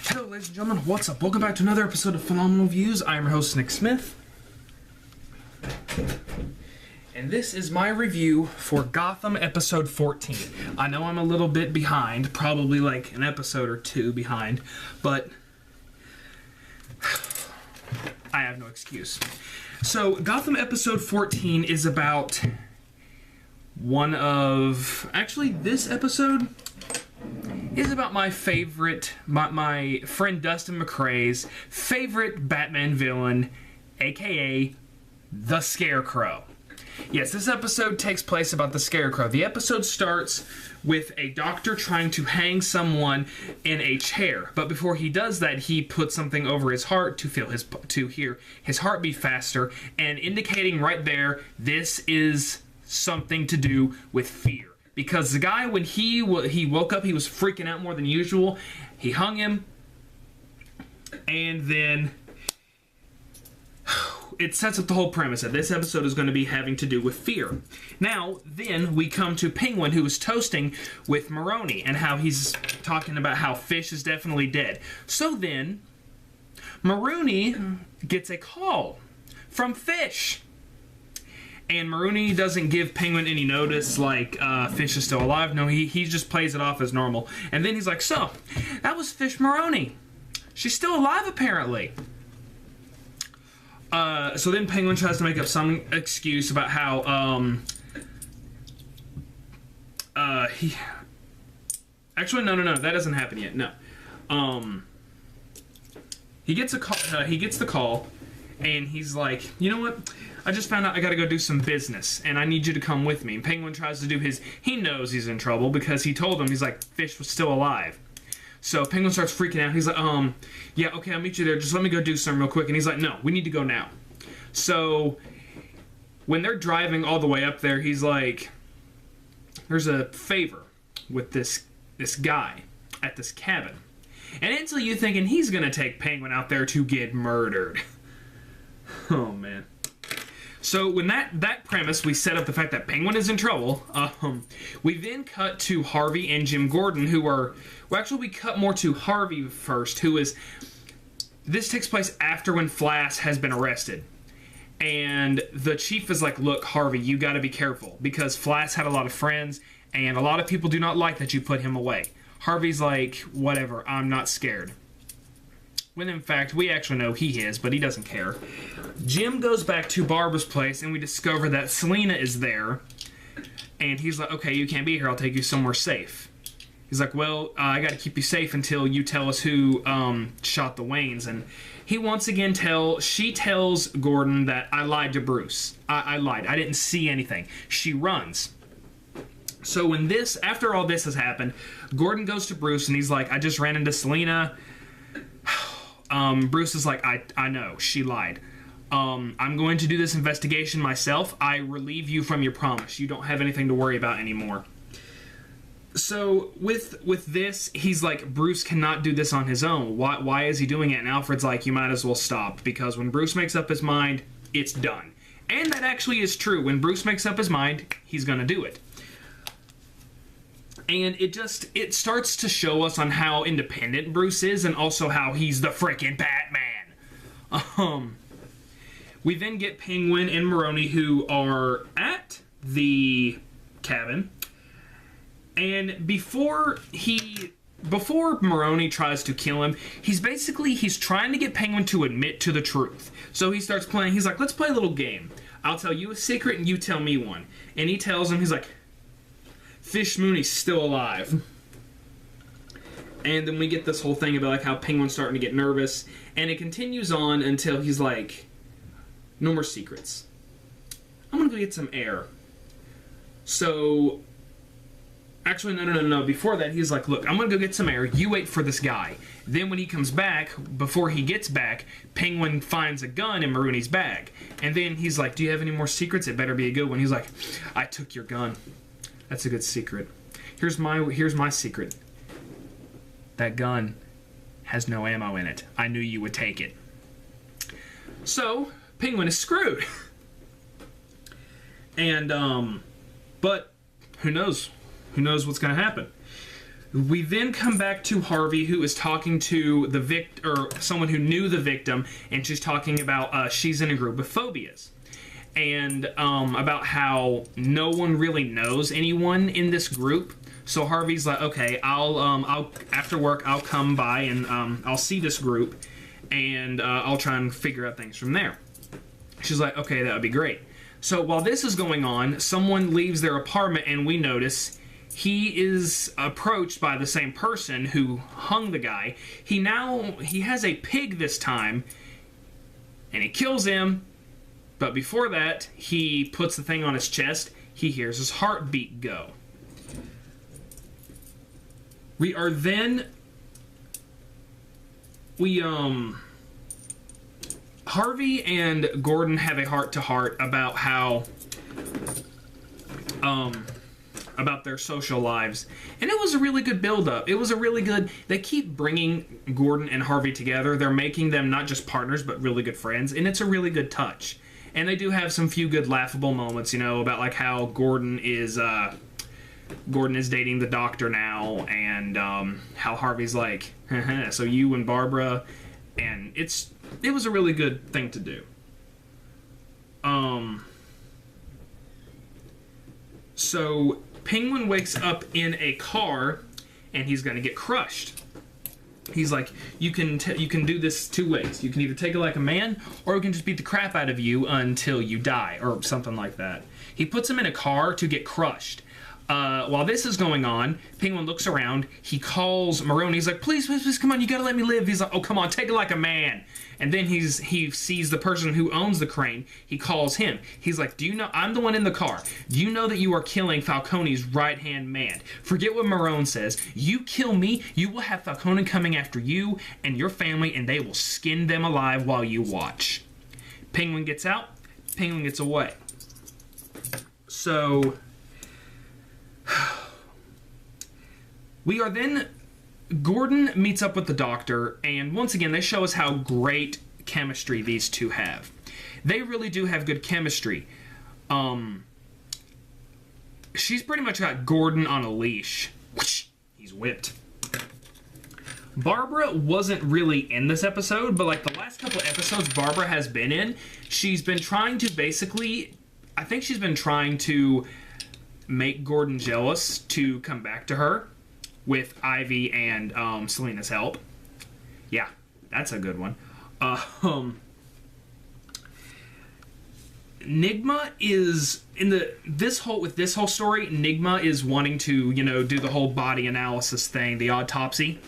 Hello ladies and gentlemen, what's up? Welcome back to another episode of Phenomenal Views. I am your host, Nick Smith. And this is my review for Gotham episode 14. I know I'm a little bit behind, probably like an episode or two behind, but I have no excuse. So, Gotham episode 14 is about this episode is about my favorite, my friend Dustin McCrae's favorite Batman villain, aka the Scarecrow. Yes, this episode takes place about the Scarecrow. The episode starts with a doctor trying to hang someone in a chair, but before he does that, he puts something over his heart to hear his heart beat faster, and indicating right there, this is something to do with fear. Because the guy, when he woke up, he was freaking out more than usual. He hung him, and then it sets up the whole premise that this episode is going to be having to do with fear. Now, then we come to Penguin, who is toasting with Marooni, and how he's talking about how Fish is definitely dead. So then, Marooni gets a call from Fish. And Marooni doesn't give Penguin any notice, like, Fish is still alive. No, he just plays it off as normal. And then he's like, so, that was Fish Marooni. She's still alive, apparently. So then Penguin tries to make up some excuse about how, Actually, no, that doesn't happen yet, no. He gets the call, and he's like, you know what? I just found out I gotta go do some business, and I need you to come with me. And Penguin tries to do he knows he's in trouble, because he told him, he's like, Fish was still alive. So Penguin starts freaking out. He's like, yeah, okay, I'll meet you there. Just let me go do something real quick. And he's like, no, we need to go now. So when they're driving all the way up there, he's like, there's a favor with this guy at this cabin. And instantly you're thinking he's gonna take Penguin out there to get murdered. Oh, man. So when that premise, we set up the fact that Penguin is in trouble, we then cut to Harvey and Jim Gordon, who are... Well, actually, we cut more to Harvey first, who is... This takes place after when Flash has been arrested. And the chief is like, look, Harvey, you gotta be careful, because Flash had a lot of friends, and a lot of people do not like that you put him away. Harvey's like, whatever, I'm not scared. When in fact, we actually know he is, but he doesn't care. Jim goes back to Barbara's place, and we discover that Selena is there. And he's like, okay, you can't be here, I'll take you somewhere safe. He's like, well, I gotta keep you safe until you tell us who shot the Waynes. And he once again she tells Gordon that I lied to Bruce. I lied, I didn't see anything. She runs. So when after all this has happened, Gordon goes to Bruce, and he's like, I just ran into Selena. Bruce is like, I know, she lied. I'm going to do this investigation myself. I relieve you from your promise. You don't have anything to worry about anymore. So, with this, he's like, Bruce cannot do this on his own. Why is he doing it? And Alfred's like, you might as well stop, because when Bruce makes up his mind, it's done. And that actually is true. When Bruce makes up his mind, he's gonna do it. And it starts to show us on how independent Bruce is, and also how he's the frickin' Batman. We then get Penguin and Marooni, who are at the cabin. And before Marooni tries to kill him, he's trying to get Penguin to admit to the truth. So he starts playing, he's like, let's play a little game. I'll tell you a secret and you tell me one. And he tells him, he's like, Fish Mooney's still alive. And then we get this whole thing about like how Penguin's starting to get nervous, and it continues on until he's like, no more secrets. I'm gonna go get some air. So, actually, no. Before that, he's like, look, I'm gonna go get some air. You wait for this guy. Then when he comes back, before he gets back, Penguin finds a gun in Marooni's bag. And then he's like, do you have any more secrets? It better be a good one. He's like, I took your gun. That's a good secret. Here's my secret. That gun has no ammo in it. I knew you would take it. So, Penguin is screwed. And, but, who knows? Who knows what's going to happen? We then come back to Harvey, who is talking to the or someone who knew the victim, and she's talking about she's in a group of phobias, and about how no one really knows anyone in this group. So Harvey's like, okay, I'll after work I'll come by and I'll see this group, and I'll try and figure out things from there. She's like, okay, that would be great. So while this is going on, someone leaves their apartment, and we notice he is approached by the same person who hung the guy. He has a pig this time, and he kills him. But before that, he puts the thing on his chest. He hears his heartbeat go. Harvey and Gordon have a heart-to-heart about how about their social lives, and it was a really good build-up. It was a really good. They keep bringing Gordon and Harvey together. They're making them not just partners but really good friends, and it's a really good touch. And they do have some few good laughable moments, about like how Gordon is dating the doctor now, and how Harvey's like, so you and Barbara, and it was a really good thing to do. So Penguin wakes up in a car, and he's gonna get crushed. He's like, you can do this two ways. You can either take it like a man, or we can just beat the crap out of you until you die, or something like that. He puts him in a car to get crushed. While this is going on, Penguin looks around. He calls Marooni. He's like, please, please, please, come on, you gotta let me live. He's like, oh, come on, take it like a man. And then he sees the person who owns the crane. He calls him. He's like, do you know, I'm the one in the car. Do you know that you are killing Falcone's right-hand man? Forget what Marone says. You kill me, you will have Falcone coming after you and your family, and they will skin them alive while you watch. Penguin gets out. Penguin gets away. So we are then, Gordon meets up with the doctor, and once again they show us how great chemistry these two have. They really do have good chemistry. She's pretty much got Gordon on a leash. He's whipped. Barbara wasn't really in this episode, but like the last couple of episodes Barbara has been in, she's been trying to I think she's been trying to make Gordon jealous to come back to her with Ivy and Selena's help. Yeah, that's a good one. Nigma is this whole story. Nigma is wanting to do the whole body analysis thing, the autopsy,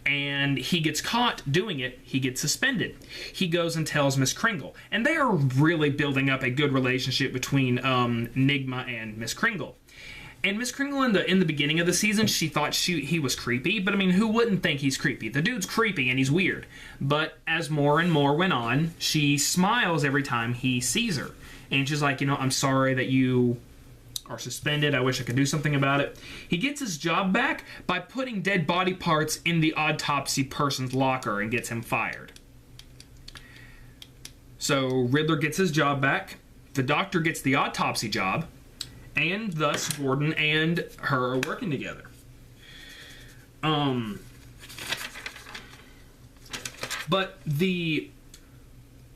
and he gets caught doing it. He gets suspended. He goes and tells Miss Kringle, and they are really building up a good relationship between Nigma and Miss Kringle. And Miss Kringle in the beginning of the season, she thought he was creepy, but I mean, who wouldn't think he's creepy? The dude's creepy and he's weird. But as more and more went on, she smiles every time he sees her. And she's like, I'm sorry that you are suspended. I wish I could do something about it. He gets his job back by putting dead body parts in the autopsy person's locker and gets him fired. So Riddler gets his job back. The doctor gets the autopsy job. And thus Gordon and her are working together. But they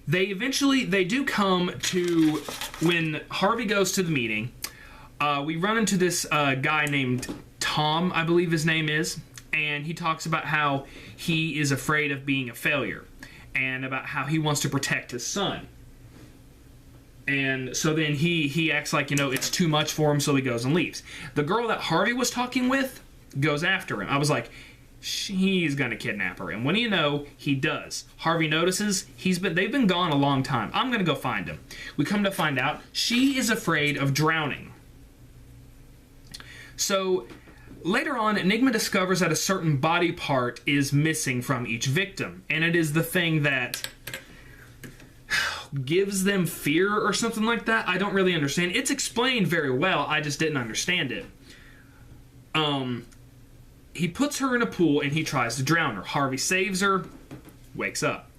do come to, when Harvey goes to the meeting, we run into this guy named Tom, I believe his name is, and he talks about how he is afraid of being a failure and about how he wants to protect his son. And so then he acts like, it's too much for him, so he goes and leaves. The girl that Harvey was talking with goes after him. I was like, he's going to kidnap her. And when he does. Harvey notices they've been gone a long time. I'm going to go find him. We come to find out she is afraid of drowning. So later on, Enigma discovers that a certain body part is missing from each victim. And it is the thing that gives them fear or something like that. I don't really understand. It's explained very well. I just didn't understand it. He puts her in a pool and he tries to drown her. Harvey saves her, wakes up.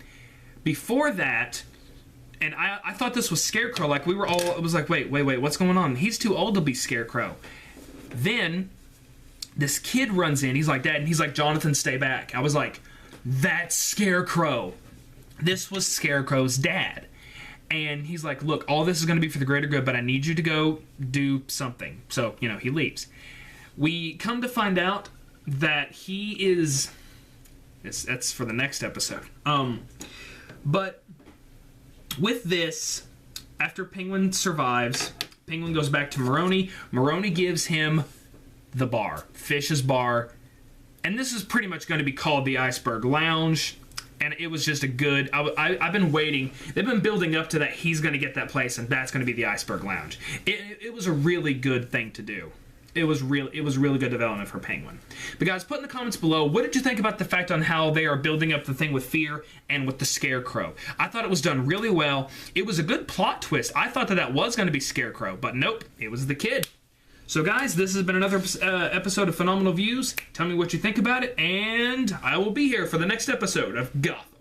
Before that, and I thought this was Scarecrow. Like, it was like, wait, what's going on? He's too old to be Scarecrow. Then this kid runs in. He's like, Dad, and he's like, Jonathan, stay back. I was like, that's Scarecrow. This was Scarecrow's dad. And he's like, look, all this is going to be for the greater good, but I need you to go do something. So, you know, he leaves. We come to find out that he is... That's for the next episode. But with this, after Penguin survives, Penguin goes back to Marooni. Marooni gives him the bar, Fish's bar. And this is pretty much going to be called the Iceberg Lounge. And it was just a good... I've been waiting. They've been building up to that he's going to get that place, and that's going to be the Iceberg Lounge. It was a really good thing to do. It was really good development for Penguin. But guys, put in the comments below, what did you think about the fact on how they are building up the thing with Fear and with the Scarecrow? I thought it was done really well. It was a good plot twist. I thought that was going to be Scarecrow, but nope, it was the kid. So guys, this has been another episode of Phenomenal Views. Tell me what you think about it, and I will be here for the next episode of Gotham.